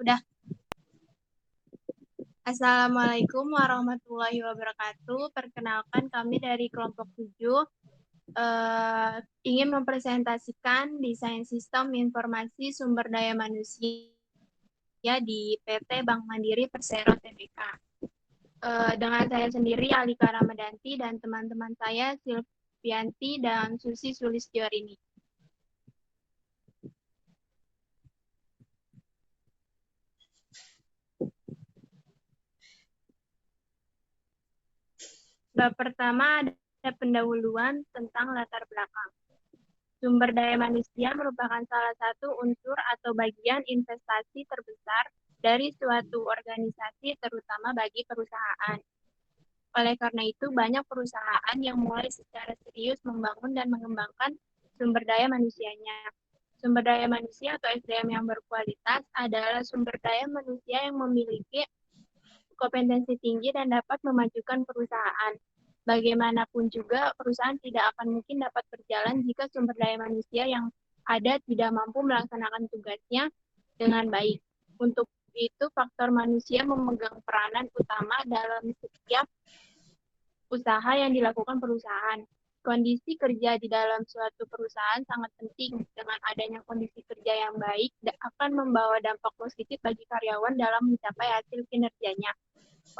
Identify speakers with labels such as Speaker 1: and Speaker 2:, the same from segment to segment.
Speaker 1: Udah. Assalamualaikum warahmatullahi wabarakatuh. Perkenalkan kami dari kelompok 7 ingin mempresentasikan desain sistem informasi sumber daya manusia di PT Bank Mandiri Persero Tbk. Dengan saya sendiri Alika Ramadanti dan teman-teman saya Silvianti dan Susi Sulistyorini. Bab pertama ada pendahuluan tentang latar belakang. Sumber daya manusia merupakan salah satu unsur atau bagian investasi terbesar dari suatu organisasi, terutama bagi perusahaan. Oleh karena itu, banyak perusahaan yang mulai secara serius membangun dan mengembangkan sumber daya manusianya. Sumber daya manusia atau SDM yang berkualitas adalah sumber daya manusia yang memiliki kompetensi tinggi dan dapat memajukan perusahaan. Bagaimanapun juga, perusahaan tidak akan mungkin dapat berjalan jika sumber daya manusia yang ada tidak mampu melaksanakan tugasnya dengan baik. Untuk itu, faktor manusia memegang peranan utama dalam setiap usaha yang dilakukan perusahaan. Kondisi kerja di dalam suatu perusahaan sangat penting. Dengan adanya kondisi kerja yang baik, akan membawa dampak positif bagi karyawan dalam mencapai hasil kinerjanya.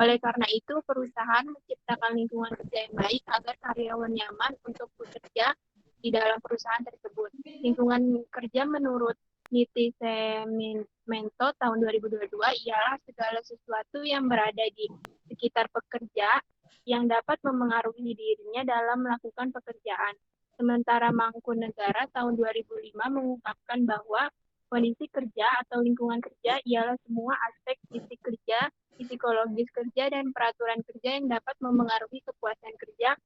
Speaker 1: Oleh karena itu, perusahaan menciptakan lingkungan kerja yang baik agar karyawan nyaman untuk bekerja di dalam perusahaan tersebut. Lingkungan kerja menurut Niti Semento tahun 2022 ialah segala sesuatu yang berada di sekitar pekerja yang dapat memengaruhi dirinya dalam melakukan pekerjaan. Sementara Mangkunegara tahun 2005 mengungkapkan bahwa kondisi kerja atau lingkungan kerja ialah semua aspek fisik kerja, psikologis kerja, dan peraturan kerja yang dapat memengaruhi kepuasan kerja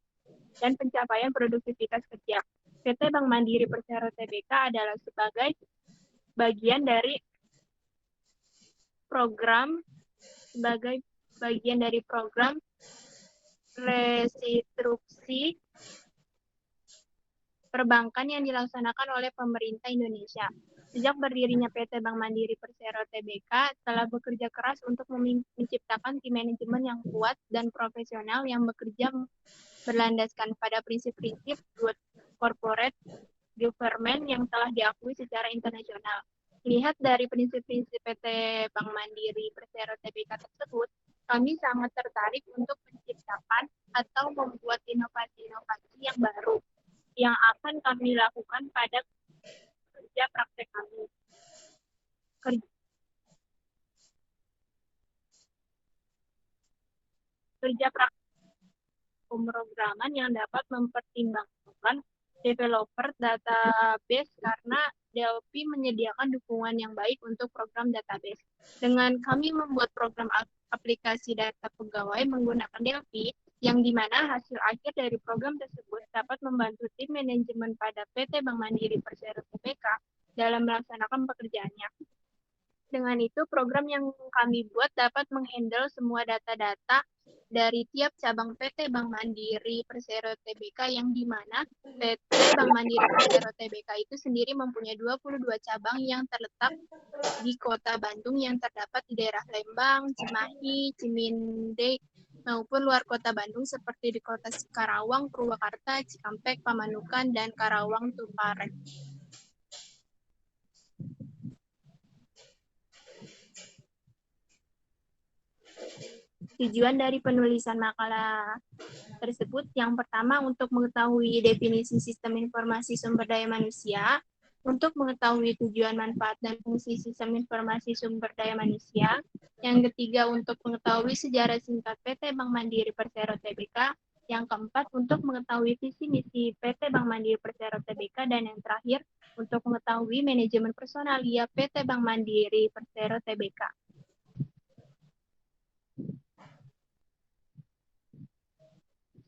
Speaker 1: dan pencapaian produktivitas kerja. PT Bank Mandiri Persero Tbk adalah sebagai bagian dari program restitusi perbankan yang dilaksanakan oleh pemerintah Indonesia. Sejak berdirinya PT Bank Mandiri Persero Tbk telah bekerja keras untuk menciptakan tim manajemen yang kuat dan profesional yang bekerja berlandaskan pada prinsip-prinsip corporate government yang telah diakui secara internasional. Lihat dari prinsip-prinsip PT Bank Mandiri Persero Tbk tersebut, kami sangat tertarik untuk menciptakan atau membuat inovasi-inovasi yang baru yang akan kami lakukan pada kerja praktek kami. Kerja praktek pemrograman yang dapat mempertimbangkan developer database karena Delphi menyediakan dukungan yang baik untuk program database. Dengan kami membuat program aplikasi data pegawai menggunakan Delphi, yang dimana hasil akhir dari program tersebut dapat membantu tim manajemen pada PT Bank Mandiri Persero Tbk dalam melaksanakan pekerjaannya. Dengan itu, program yang kami buat dapat menghandle semua data-data dari tiap cabang PT Bank Mandiri Persero Tbk, yang dimana PT Bank Mandiri Persero Tbk itu sendiri mempunyai 22 cabang yang terletak di Kota Bandung yang terdapat di daerah Lembang, Cimahi, Ciminde, maupun luar Kota Bandung seperti di Kota Karawang, Purwakarta, Cikampek, Pamanukan, dan Karawang Tuparek. Tujuan dari penulisan makalah tersebut yang pertama untuk mengetahui definisi sistem informasi sumber daya manusia, untuk mengetahui tujuan, manfaat, dan fungsi sistem informasi sumber daya manusia. Yang ketiga, untuk mengetahui sejarah singkat PT Bank Mandiri Persero Tbk. Yang keempat, untuk mengetahui visi misi PT Bank Mandiri Persero Tbk. Dan yang terakhir, untuk mengetahui manajemen personalia PT Bank Mandiri Persero Tbk.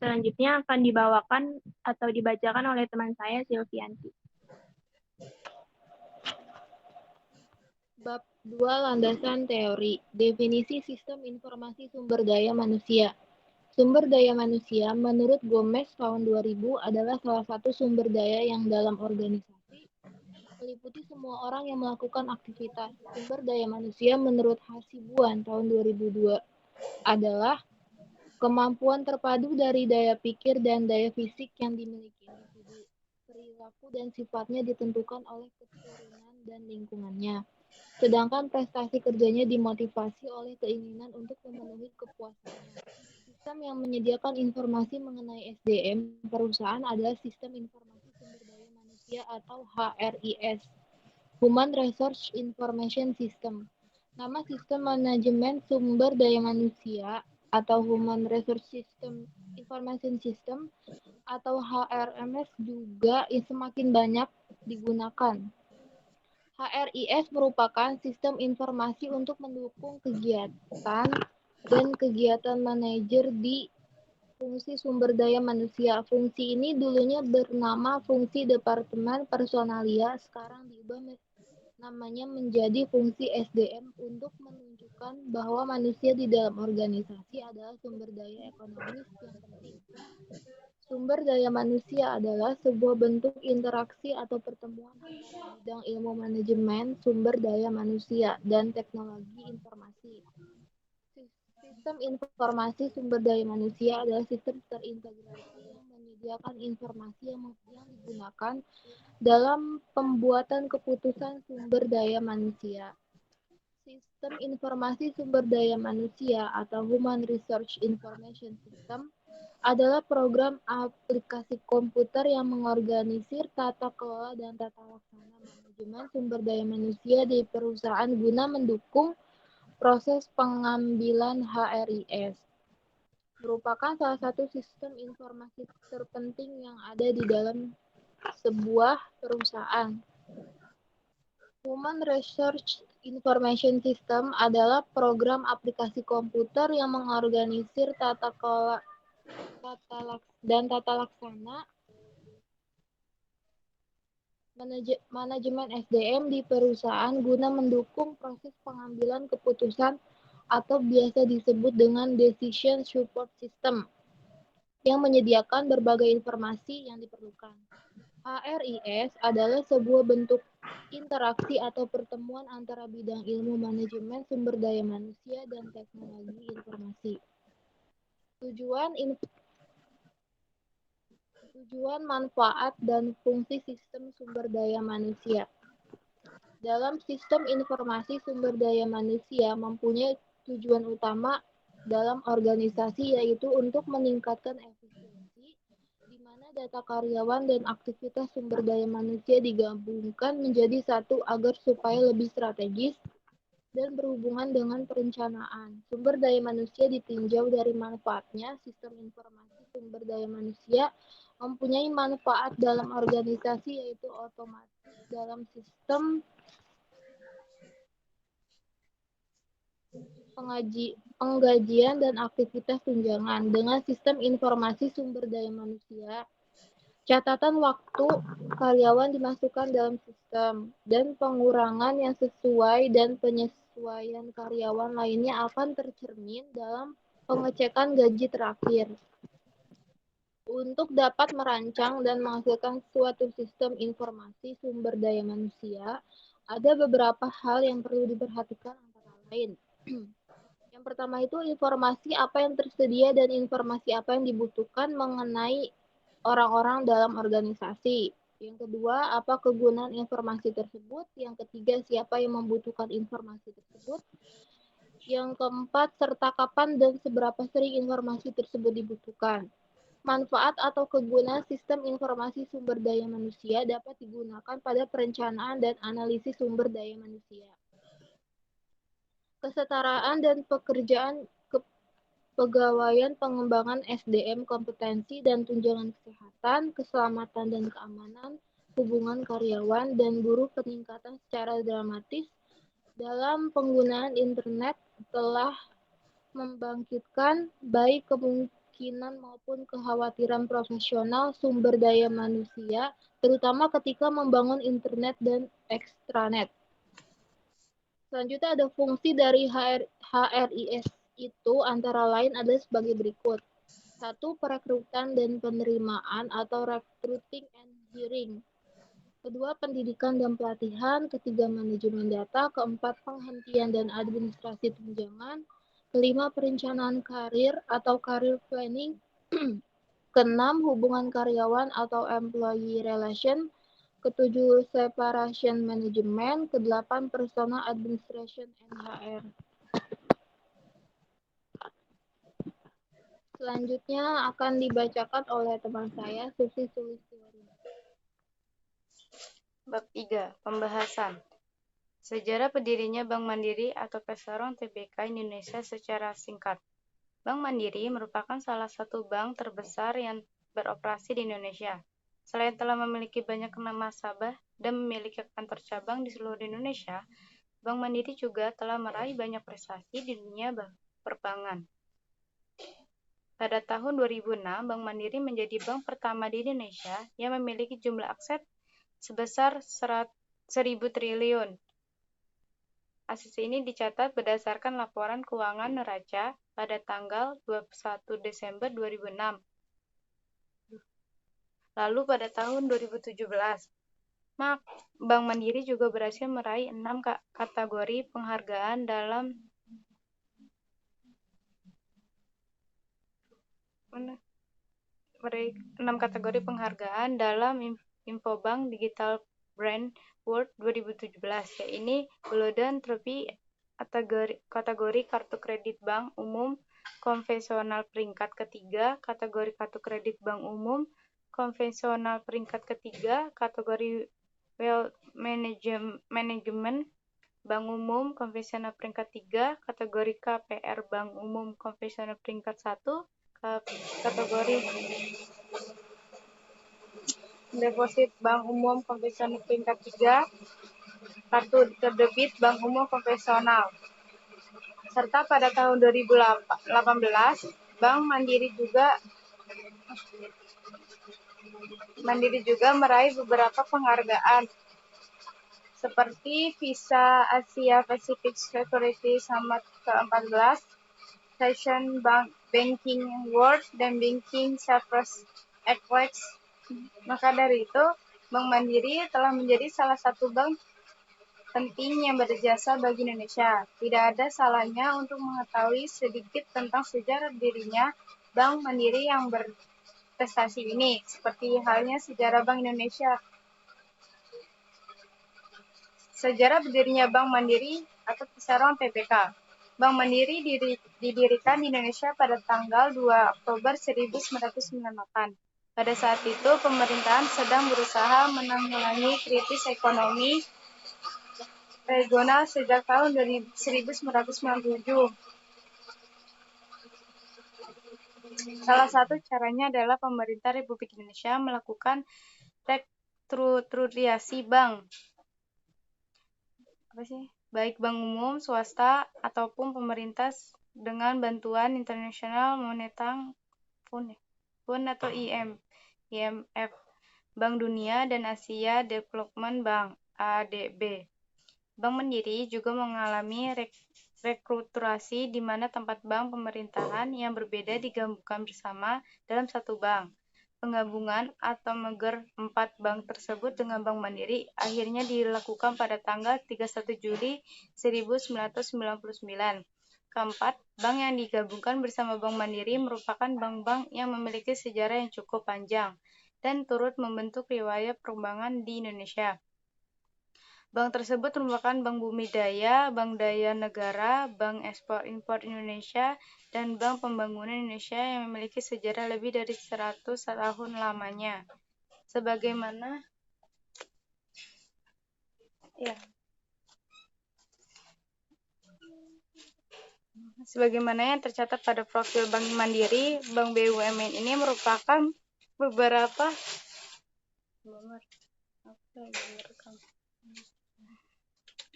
Speaker 1: Selanjutnya akan dibawakan atau dibacakan oleh teman saya, Silvianti.
Speaker 2: Bab 2 Landasan Teori. Definisi Sistem Informasi Sumber Daya Manusia. Sumber daya manusia menurut Gomez tahun 2000 adalah salah satu sumber daya yang dalam organisasi meliputi semua orang yang melakukan aktivitas. Sumber daya manusia menurut Hasibuan tahun 2002 adalah kemampuan terpadu dari daya pikir dan daya fisik yang dimiliki individu. Perilaku dan sifatnya ditentukan oleh keturunan dan lingkungannya. Sedangkan prestasi kerjanya dimotivasi oleh keinginan untuk memenuhi kepuasannya. Sistem yang menyediakan informasi mengenai SDM perusahaan adalah Sistem Informasi Sumber Daya Manusia atau HRIS, Human Resource Information System. Nama Sistem Manajemen Sumber Daya Manusia atau Human Resource System Information System atau HRMS juga semakin banyak digunakan. HRIS merupakan sistem informasi untuk mendukung kegiatan dan kegiatan manajer di fungsi sumber daya manusia. Fungsi ini dulunya bernama fungsi Departemen Personalia, sekarang diubah namanya menjadi fungsi SDM untuk menunjukkan bahwa manusia di dalam organisasi adalah sumber daya ekonomis yang penting. Sumber daya manusia adalah sebuah bentuk interaksi atau pertemuan antara bidang ilmu manajemen, sumber daya manusia, dan teknologi informasi. Sistem informasi sumber daya manusia adalah sistem terintegrasi yang menyediakan informasi yang digunakan dalam pembuatan keputusan sumber daya manusia. Sistem informasi sumber daya manusia atau Human Resource Information System adalah program aplikasi komputer yang mengorganisir tata kelola dan tata laksana manajemen sumber daya manusia di perusahaan guna mendukung proses pengambilan HRIS. Merupakan salah satu sistem informasi terpenting yang ada di dalam sebuah perusahaan. Human Resource Information System adalah program aplikasi komputer yang mengorganisir tata kelola dan tata laksana manajemen SDM di perusahaan guna mendukung proses pengambilan keputusan atau biasa disebut dengan Decision Support System yang menyediakan berbagai informasi yang diperlukan. HRIS adalah sebuah bentuk interaksi atau pertemuan antara bidang ilmu manajemen sumber daya manusia dan teknologi informasi. Tujuan, manfaat, dan fungsi sistem sumber daya manusia. Dalam sistem informasi sumber daya manusia mempunyai tujuan utama dalam organisasi yaitu untuk meningkatkan efisiensi di mana data karyawan dan aktivitas sumber daya manusia digabungkan menjadi satu agar supaya lebih strategis dan berhubungan dengan perencanaan. Sumber daya manusia ditinjau dari manfaatnya. Sistem informasi sumber daya manusia mempunyai manfaat dalam organisasi yaitu otomatis dalam sistem penggajian dan aktivitas tunjangan. Dengan sistem informasi sumber daya manusia, catatan waktu karyawan dimasukkan dalam sistem, dan pengurangan yang sesuai dan penyesuaian karyawan lainnya akan tercermin dalam pengecekan gaji terakhir. Untuk dapat merancang dan menghasilkan suatu sistem informasi sumber daya manusia, ada beberapa hal yang perlu diperhatikan antara lain. Yang pertama itu informasi apa yang tersedia dan informasi apa yang dibutuhkan mengenai orang-orang dalam organisasi. Yang kedua, apa kegunaan informasi tersebut. Yang ketiga, siapa yang membutuhkan informasi tersebut. Yang keempat, serta kapan dan seberapa sering informasi tersebut dibutuhkan. Manfaat atau kegunaan sistem informasi sumber daya manusia dapat digunakan pada perencanaan dan analisis sumber daya manusia. Kesetaraan dan pekerjaan kepegawaian pengembangan SDM kompetensi dan tunjangan kesehatan, keselamatan dan keamanan, hubungan karyawan dan buruh peningkatan secara dramatis dalam penggunaan internet telah membangkitkan baik kemungkinan maupun kekhawatiran profesional sumber daya manusia, terutama ketika membangun internet dan extranet. Selanjutnya ada fungsi dari HRIS itu antara lain adalah sebagai berikut. 1. Perekrutan dan penerimaan atau recruiting and hiring. kedua pendidikan dan pelatihan, ketiga manajemen data, keempat penghentian dan administrasi tunjangan, kelima perencanaan karir atau career planning, keenam hubungan karyawan atau employee relation, ketujuh separation management, kedelapan personal administration and HR. Selanjutnya akan dibacakan oleh teman saya, Susi Sulistiawati.
Speaker 3: Bab 3. Pembahasan. Sejarah berdirinya Bank Mandiri atau Pesorong Tbk Indonesia secara singkat. Bank Mandiri merupakan salah satu bank terbesar yang beroperasi di Indonesia. Selain telah memiliki banyak nasabah dan memiliki kantor cabang di seluruh Indonesia, Bank Mandiri juga telah meraih banyak prestasi di dunia perbankan. Pada tahun 2006, Bank Mandiri menjadi bank pertama di Indonesia yang memiliki jumlah aset sebesar 1.000 triliun. Aset ini dicatat berdasarkan laporan keuangan neraca pada tanggal 21 Desember 2006. Lalu pada tahun 2017, Bank Mandiri juga berhasil meraih 6 kategori penghargaan dalam Infobank Digital Brand Award 2017, yaitu Golden Trophy kategori kartu kredit bank umum konvensional peringkat ketiga, kategori kartu kredit bank umum konvensional peringkat ketiga, kategori Wealth Management bank umum konvensional peringkat 3, kategori KPR bank umum konvensional peringkat 1, kategori deposit bank umum konvensional peringkat 3, kartu debit bank umum konvensional. Serta pada tahun 2018, Bank Mandiri juga meraih beberapa penghargaan seperti Visa Asia Pacific Security Summit ke-14, Fashion Banking Award, dan Banking Service Awards. Maka dari itu, Bank Mandiri telah menjadi salah satu bank penting yang berjasa bagi Indonesia. Tidak ada salahnya untuk mengetahui sedikit tentang sejarah berdirinya Bank Mandiri yang berprestasi ini, seperti halnya sejarah Bank Indonesia. Sejarah berdirinya Bank Mandiri atau Pesorong Tbk. Bank Mandiri didirikan di Indonesia pada tanggal 2 Oktober 1998. Pada saat itu, pemerintahan sedang berusaha menanggulangi krisis ekonomi regional sejak tahun 1997. Salah satu caranya adalah pemerintah Republik Indonesia melakukan restrukturisasi bank. Baik bank umum, swasta, ataupun pemerintah dengan bantuan International Monetary Fund atau IMF, Bank Dunia, dan Asia Development Bank (ADB). Bank Mandiri juga mengalami restrukturisasi di mana tempat bank pemerintahan yang berbeda digabungkan bersama dalam satu bank. Penggabungan atau merger 4 bank tersebut dengan Bank Mandiri akhirnya dilakukan pada tanggal 31 Juli 1999. Keempat, bank yang digabungkan bersama Bank Mandiri merupakan bank-bank yang memiliki sejarah yang cukup panjang dan turut membentuk riwayat perkembangan di Indonesia. Bank tersebut merupakan Bank Bumi Daya, Bank Daya Negara, Bank Ekspor-Impor Indonesia, dan Bank Pembangunan Indonesia yang memiliki sejarah lebih dari 100 tahun lamanya. Sebagaimana yang tercatat pada profil Bank Mandiri, Bank BUMN ini merupakan beberapa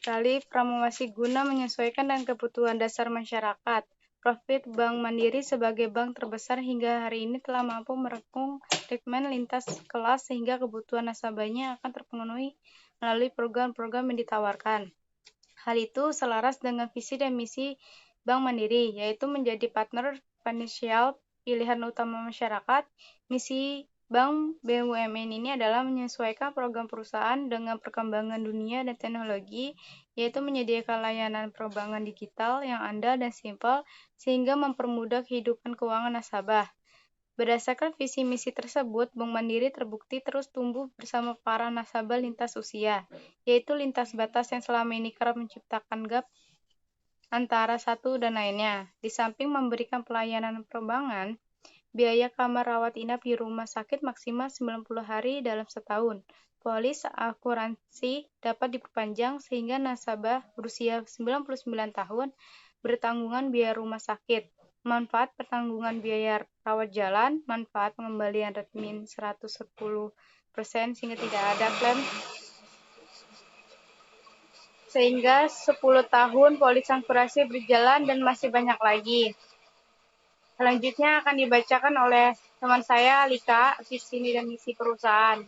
Speaker 3: kali promosisi guna menyesuaikan dengan kebutuhan dasar masyarakat. Profit Bank Mandiri sebagai bank terbesar hingga hari ini telah mampu merengkuh segmen lintas kelas sehingga kebutuhan nasabahnya akan terpenuhi melalui program-program yang ditawarkan. Hal itu selaras dengan visi dan misi Bank Mandiri, yaitu menjadi partner finansial pilihan utama masyarakat. Misi Bank BUMN ini adalah menyesuaikan program perusahaan dengan perkembangan dunia dan teknologi, yaitu menyediakan layanan perbankan digital yang andal dan simpel, sehingga mempermudah kehidupan keuangan nasabah. Berdasarkan visi misi tersebut, Bank Mandiri terbukti terus tumbuh bersama para nasabah lintas usia, yaitu lintas batas yang selama ini kerap menciptakan gap antara satu dan lainnya. Di samping memberikan pelayanan perbankan, biaya kamar rawat inap di rumah sakit maksimal 90 hari dalam setahun. Polis asuransi dapat diperpanjang sehingga nasabah berusia 99 tahun bertanggungan biaya rumah sakit. Manfaat pertanggungan biaya rawat jalan, manfaat pengembalian Redmin 110% sehingga tidak ada klaim sehingga 10 tahun polis asuransi berjalan dan masih banyak lagi. Selanjutnya akan dibacakan oleh teman saya, Lika, visi dan misi perusahaan.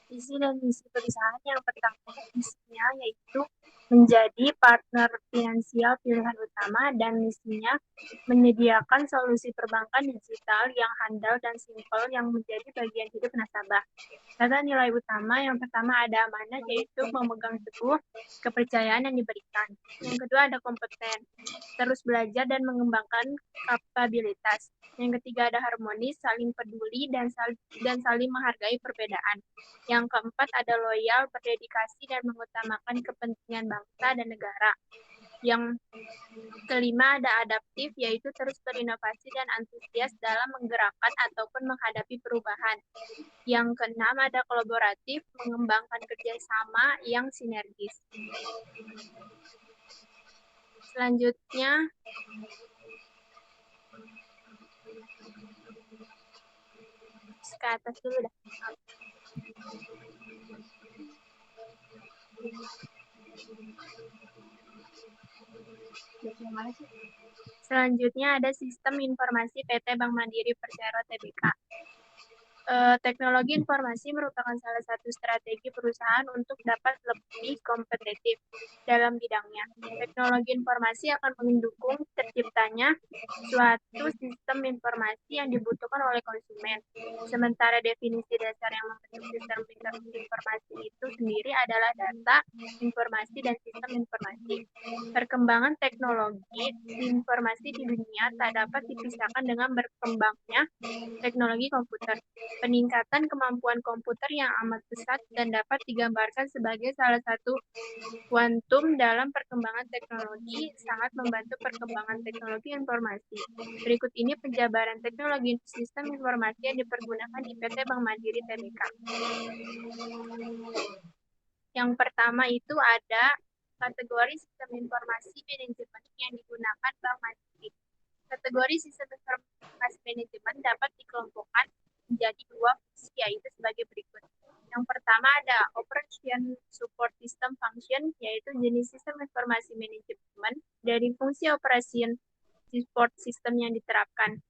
Speaker 1: Visi dan misi perusahaan yang pertama visinya yaitu menjadi partner finansial pilihan utama dan misinya menyediakan solusi perbankan digital yang handal dan simpel yang menjadi bagian hidup nasabah. Kata nilai utama yang pertama ada amanah yaitu memegang teguh kepercayaan yang diberikan. Yang kedua ada kompeten, terus belajar dan mengembangkan kapabilitas. Yang ketiga ada harmonis, saling peduli dan saling menghargai perbedaan. Yang keempat ada loyal, berdedikasi dan mengutamakan kepentingan bangsa dan negara. Yang kelima ada adaptif, yaitu terus berinovasi dan antusias dalam menggerakkan ataupun menghadapi perubahan. Yang keenam ada kolaboratif, mengembangkan kerjasama yang sinergis. Selanjutnya, ke atas dulu dah. Selanjutnya ada sistem informasi PT Bank Mandiri Persero Tbk. Teknologi informasi merupakan salah satu strategi perusahaan untuk dapat lebih kompetitif dalam bidangnya. Teknologi informasi akan mendukung terciptanya suatu sistem informasi yang dibutuhkan oleh konsumen. Sementara definisi dasar yang membentuk sistem informasi itu sendiri adalah data, informasi, dan sistem informasi. Perkembangan teknologi informasi di dunia tak dapat dipisahkan dengan berkembangnya teknologi komputer. Peningkatan kemampuan komputer yang amat pesat dan dapat digambarkan sebagai salah satu kuantum dalam perkembangan teknologi sangat membantu perkembangan teknologi informasi. Berikut ini penjabaran teknologi sistem informasi yang dipergunakan di PT Bank Mandiri Tbk. Yang pertama itu ada kategori sistem informasi manajemen yang digunakan Bank Mandiri. Kategori sistem informasi manajemen dapat dikelompokkan menjadi dua fungsi, yaitu sebagai berikut. Yang pertama ada Operation Support System Function, yaitu jenis sistem informasi manajemen dari fungsi Operation Support System yang diterapkan.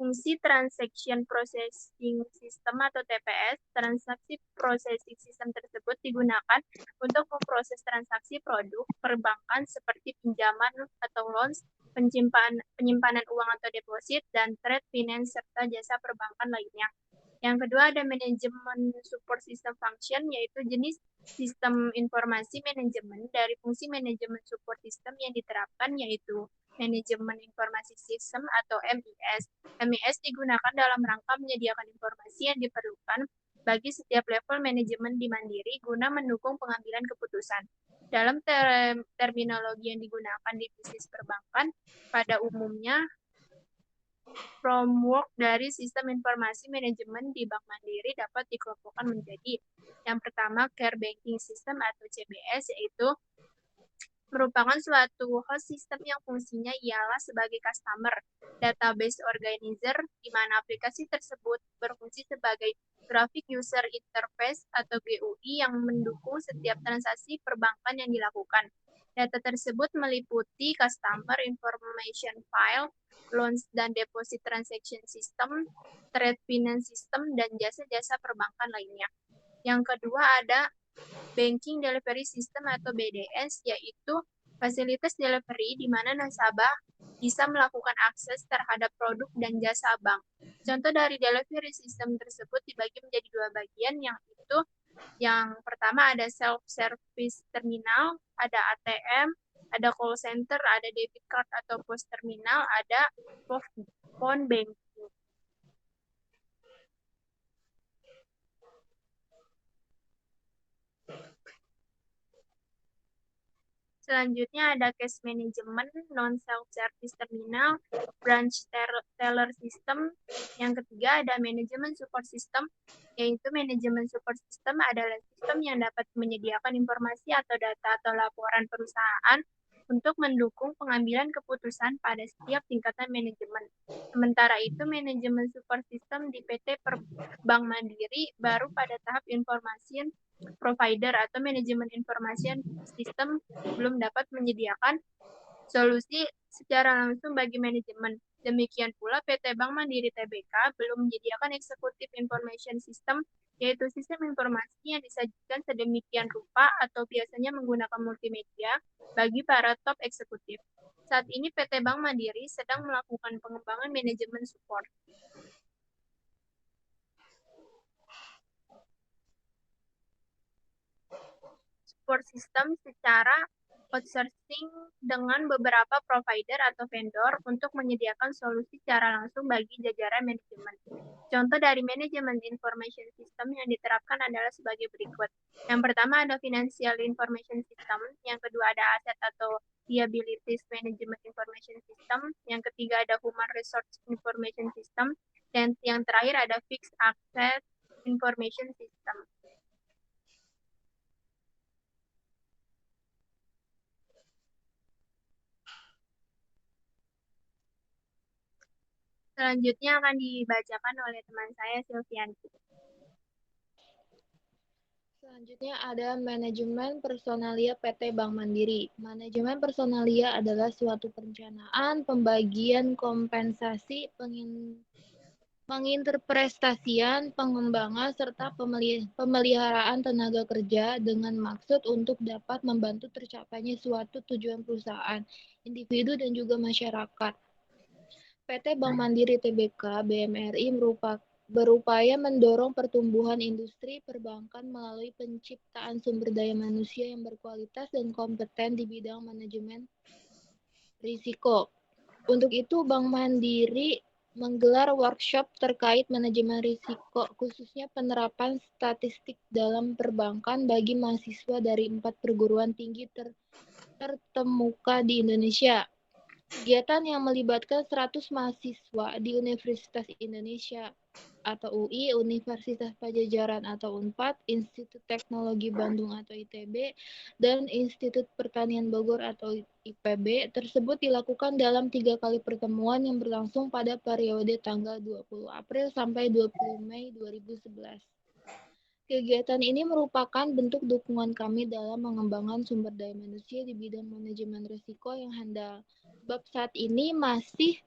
Speaker 1: Fungsi Transaction Processing System atau TPS, transaksi processing system tersebut digunakan untuk memproses transaksi produk perbankan seperti pinjaman atau loans, penyimpanan uang atau deposit, dan trade finance serta jasa perbankan lainnya. Yang kedua ada Management Support System Function, yaitu jenis sistem informasi manajemen dari fungsi Management Support System yang diterapkan, yaitu Manajemen Informasi Sistem atau MIS. MIS digunakan dalam rangka menyediakan informasi yang diperlukan bagi setiap level manajemen di Mandiri guna mendukung pengambilan keputusan. Dalam terminologi yang digunakan di bisnis perbankan, pada umumnya framework dari sistem informasi manajemen di Bank Mandiri dapat dikelompokkan menjadi yang pertama Core Banking System atau CBS, yaitu merupakan suatu host system yang fungsinya ialah sebagai customer database organizer, di mana aplikasi tersebut berfungsi sebagai graphic user interface atau GUI yang mendukung setiap transaksi perbankan yang dilakukan. Data tersebut meliputi customer information file, loans dan deposit transaction system, trade finance system, dan jasa-jasa perbankan lainnya. Yang kedua ada Banking Delivery System atau BDS, yaitu Fasilitas delivery di mana nasabah bisa melakukan akses terhadap produk dan jasa bank. Contoh dari delivery system tersebut dibagi menjadi dua bagian, yang pertama ada self-service terminal, ada ATM, ada call center, ada debit card atau pos terminal, ada phone banking. Selanjutnya ada cash management, non-self-service terminal, branch teller system. Yang ketiga ada manajemen support system, yaitu manajemen support system adalah sistem yang dapat menyediakan informasi atau data atau laporan perusahaan untuk mendukung pengambilan keputusan pada setiap tingkatan manajemen. Sementara itu, manajemen support system di PT Bank Mandiri baru pada tahap information provider atau manajemen information system, belum dapat menyediakan solusi secara langsung bagi manajemen. Demikian pula PT Bank Mandiri Tbk belum menyediakan executive information system, yaitu sistem informasi yang disajikan sedemikian rupa atau biasanya menggunakan multimedia bagi para top eksekutif. Saat ini PT Bank Mandiri sedang melakukan pengembangan manajemen support. Support system secara outsourcing dengan beberapa provider atau vendor untuk menyediakan solusi secara langsung bagi jajaran manajemen. Contoh dari manajemen information system yang diterapkan adalah sebagai berikut. Yang pertama ada financial information system, yang kedua ada asset atau liabilities management information system, yang ketiga ada human resource information system, dan yang terakhir ada fixed asset information system. Selanjutnya akan dibacakan oleh teman saya, Silvianti.
Speaker 2: Selanjutnya ada manajemen personalia PT Bank Mandiri. Manajemen personalia adalah suatu perencanaan, pembagian kompensasi, penginterpretasian, pengembangan, serta pemeliharaan tenaga kerja dengan maksud untuk dapat membantu tercapainya suatu tujuan perusahaan, individu, dan juga masyarakat. PT Bank Mandiri Tbk (BMRI) berupaya mendorong pertumbuhan industri perbankan melalui penciptaan sumber daya manusia yang berkualitas dan kompeten di bidang manajemen risiko. Untuk itu, Bank Mandiri menggelar workshop terkait manajemen risiko, khususnya penerapan statistik dalam perbankan bagi mahasiswa dari 4 perguruan tinggi terkemuka di Indonesia. Kegiatan yang melibatkan 100 mahasiswa di Universitas Indonesia atau UI, Universitas Pajajaran atau UNPAD, Institut Teknologi Bandung atau ITB, dan Institut Pertanian Bogor atau IPB tersebut dilakukan dalam 3 kali pertemuan yang berlangsung pada periode tanggal 20 April sampai 20 Mei 2011. Kegiatan ini merupakan bentuk dukungan kami dalam mengembangkan sumber daya manusia di bidang manajemen risiko yang handal. Sebab saat ini masih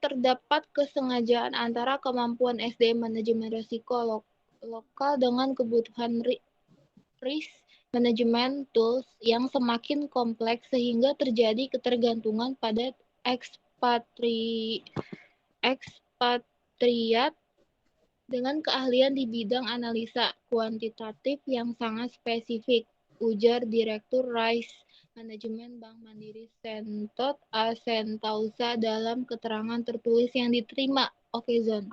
Speaker 2: terdapat kesengajaan antara kemampuan SDM manajemen risiko lokal dengan kebutuhan risk management tools yang semakin kompleks sehingga terjadi ketergantungan pada ekspatriat dengan keahlian di bidang analisa kuantitatif yang sangat spesifik, ujar Direktur Risk Management Bank Mandiri Sentot A. Sentausa dalam keterangan tertulis yang diterima Okezon.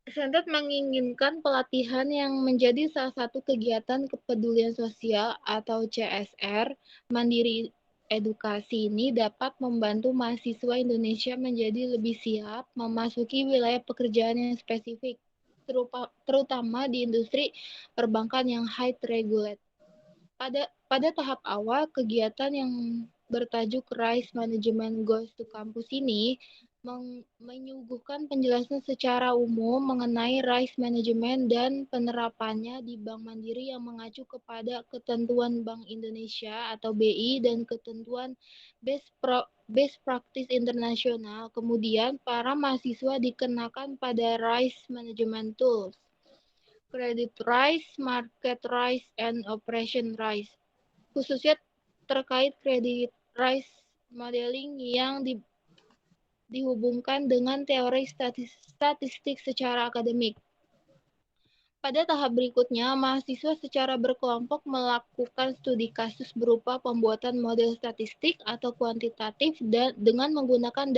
Speaker 2: Sentot menginginkan pelatihan yang menjadi salah satu kegiatan kepedulian sosial atau CSR Mandiri edukasi ini dapat membantu mahasiswa Indonesia menjadi lebih siap memasuki wilayah pekerjaan yang spesifik, terutama di industri perbankan yang high regulate. Pada tahap awal, kegiatan yang bertajuk Risk Management Goes to Campus ini menyuguhkan penjelasan secara umum mengenai risk management dan penerapannya di Bank Mandiri yang mengacu kepada ketentuan Bank Indonesia atau BI dan ketentuan best practice internasional. Kemudian, para mahasiswa dikenakan pada risk management tools, credit risk, market risk, and operation risk. khususnya terkait credit risk modeling yang dihubungkan dengan teori statistik secara akademik. Pada tahap berikutnya, mahasiswa secara berkelompok melakukan studi kasus berupa pembuatan model statistik atau kuantitatif dengan menggunakan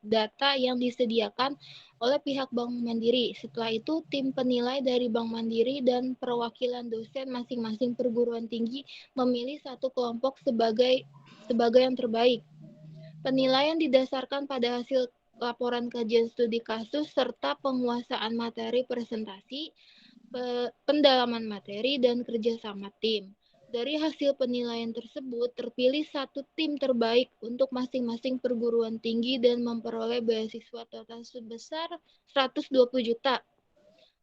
Speaker 2: data yang disediakan oleh pihak Bank Mandiri. Setelah itu, tim penilai dari Bank Mandiri dan perwakilan dosen masing-masing perguruan tinggi memilih satu kelompok sebagai yang terbaik. Penilaian didasarkan pada hasil laporan kajian studi kasus serta penguasaan materi presentasi, pendalaman materi, dan kerjasama tim. Dari hasil penilaian tersebut, terpilih satu tim terbaik untuk masing-masing perguruan tinggi dan memperoleh beasiswa total sebesar 120 juta.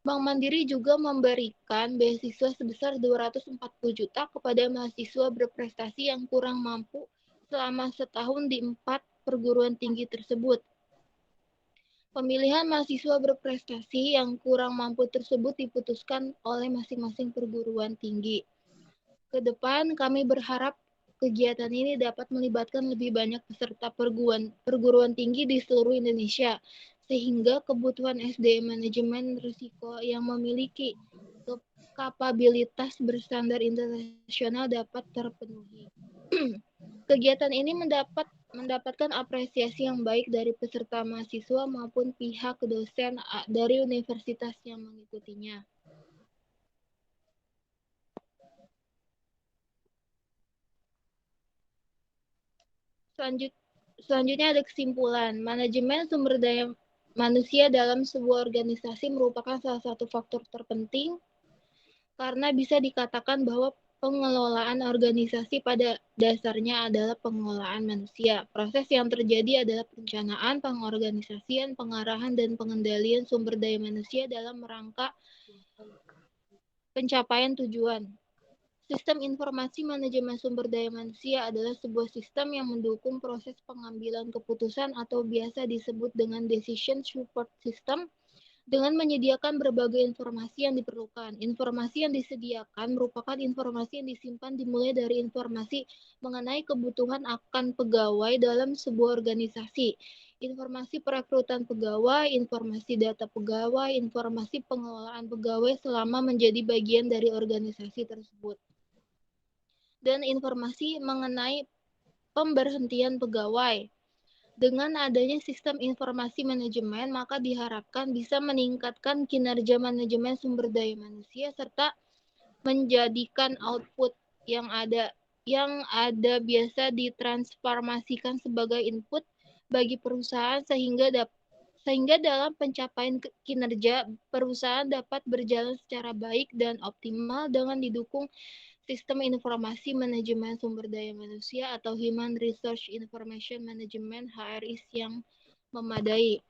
Speaker 2: Bank Mandiri juga memberikan beasiswa sebesar 240 juta kepada mahasiswa berprestasi yang kurang mampu selama setahun di 4 perguruan tinggi tersebut. Pemilihan mahasiswa berprestasi yang kurang mampu tersebut diputuskan oleh masing-masing perguruan tinggi. Ke depan, kami berharap kegiatan ini dapat melibatkan lebih banyak peserta perguruan tinggi di seluruh Indonesia, sehingga kebutuhan SDM manajemen risiko yang memiliki kapabilitas berstandar internasional dapat terpenuhi. Kegiatan ini mendapatkan apresiasi yang baik dari peserta mahasiswa maupun pihak dosen dari universitas yang mengikutinya. Selanjutnya ada kesimpulan. Manajemen sumber daya manusia dalam sebuah organisasi merupakan salah satu faktor terpenting karena bisa dikatakan bahwa pengelolaan organisasi pada dasarnya adalah pengelolaan manusia. Proses yang terjadi adalah perencanaan, pengorganisasian, pengarahan, dan pengendalian sumber daya manusia dalam rangka pencapaian tujuan. Sistem informasi manajemen sumber daya manusia adalah sebuah sistem yang mendukung proses pengambilan keputusan atau biasa disebut dengan decision support system dengan menyediakan berbagai informasi yang diperlukan. Informasi yang disediakan merupakan informasi yang disimpan dimulai dari informasi mengenai kebutuhan akan pegawai dalam sebuah organisasi, informasi perekrutan pegawai, informasi data pegawai, informasi pengelolaan pegawai selama menjadi bagian dari organisasi tersebut, dan informasi mengenai pemberhentian pegawai. Dengan adanya sistem informasi manajemen, maka diharapkan bisa meningkatkan kinerja manajemen sumber daya manusia serta menjadikan output yang ada biasa ditransformasikan sebagai input bagi perusahaan sehingga dalam pencapaian kinerja perusahaan dapat berjalan secara baik dan optimal dengan didukung Sistem Informasi Manajemen Sumber Daya Manusia atau Human Resource Information Management HRIS yang memadai.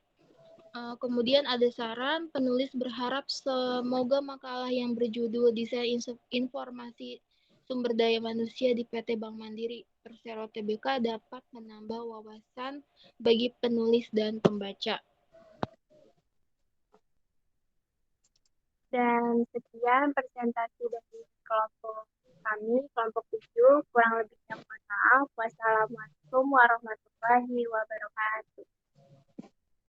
Speaker 2: Kemudian ada saran, penulis berharap semoga makalah yang berjudul Desain Informasi Sumber Daya Manusia di PT Bank Mandiri Persero Tbk dapat menambah wawasan bagi penulis dan pembaca.
Speaker 1: Dan sekian presentasi dari kelompok kami, kelompok 7, kurang lebihnya mohon maaf. Wassalamualaikum warahmatullahi wabarakatuh.